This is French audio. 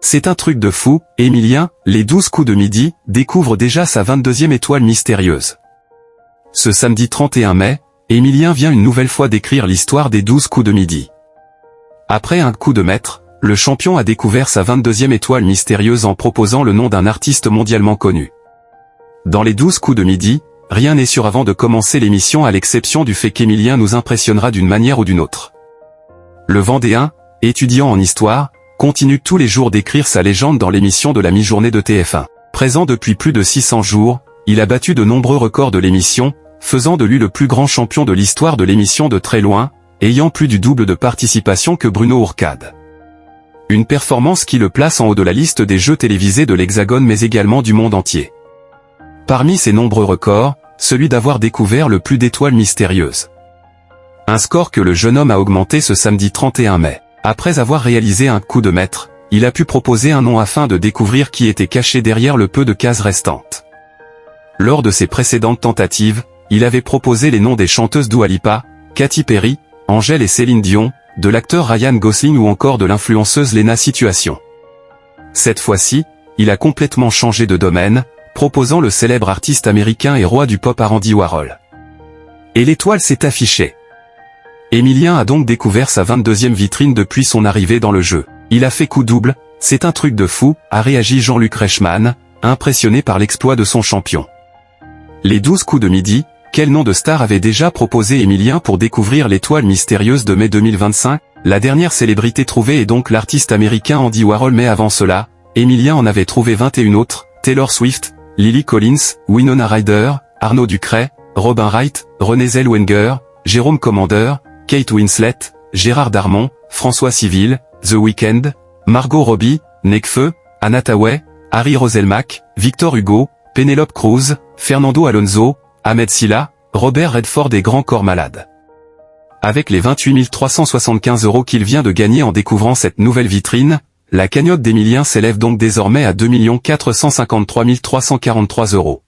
C'est un truc de fou, Émilien, les 12 coups de midi, découvre déjà sa 22e étoile mystérieuse. Ce samedi 31 mai, Émilien vient une nouvelle fois décrire l'histoire des 12 coups de midi. Après un coup de maître, le champion a découvert sa 22e étoile mystérieuse en proposant le nom d'un artiste mondialement connu. Dans les 12 coups de midi, rien n'est sûr avant de commencer l'émission à l'exception du fait qu'Émilien nous impressionnera d'une manière ou d'une autre. Le Vendéen, étudiant en histoire, continue tous les jours d'écrire sa légende dans l'émission de la mi-journée de TF1. Présent depuis plus de 600 jours, il a battu de nombreux records de l'émission, faisant de lui le plus grand champion de l'histoire de l'émission de très loin, ayant plus du double de participation que Bruno Ourcade. Une performance qui le place en haut de la liste des jeux télévisés de l'Hexagone mais également du monde entier. Parmi ses nombreux records, celui d'avoir découvert le plus d'étoiles mystérieuses. Un score que le jeune homme a augmenté ce samedi 31 mai. Après avoir réalisé un coup de maître, il a pu proposer un nom afin de découvrir qui était caché derrière le peu de cases restantes. Lors de ses précédentes tentatives, il avait proposé les noms des chanteuses Dua Lipa, Katy Perry, Angèle et Céline Dion, de l'acteur Ryan Gosling ou encore de l'influenceuse Lena Situation. Cette fois-ci, il a complètement changé de domaine, proposant le célèbre artiste américain et roi du pop Andy Warhol. Et l'étoile s'est affichée. Émilien a donc découvert sa 22e vitrine depuis son arrivée dans le jeu. Il a fait coup double, c'est un truc de fou, a réagi Jean-Luc Reichmann, impressionné par l'exploit de son champion. Les 12 coups de midi, quel nom de star avait déjà proposé Émilien pour découvrir l'étoile mystérieuse de mai 2025? La dernière célébrité trouvée est donc l'artiste américain Andy Warhol, mais avant cela, Émilien en avait trouvé 21 autres, Taylor Swift, Lily Collins, Winona Ryder, Arnaud Ducret, Robin Wright, Renée Zellweger, Jérôme Commander, Kate Winslet, Gérard Darmon, François Civil, The Weeknd, Margot Robbie, Nekfeu, Anna Hathaway, Harry Roselmack, Victor Hugo, Penélope Cruz, Fernando Alonso, Ahmed Silla, Robert Redford et Grand Corps Malade. Avec les 28 375 € qu'il vient de gagner en découvrant cette nouvelle vitrine, la cagnotte d'Émilien s'élève donc désormais à 2 453 343 €.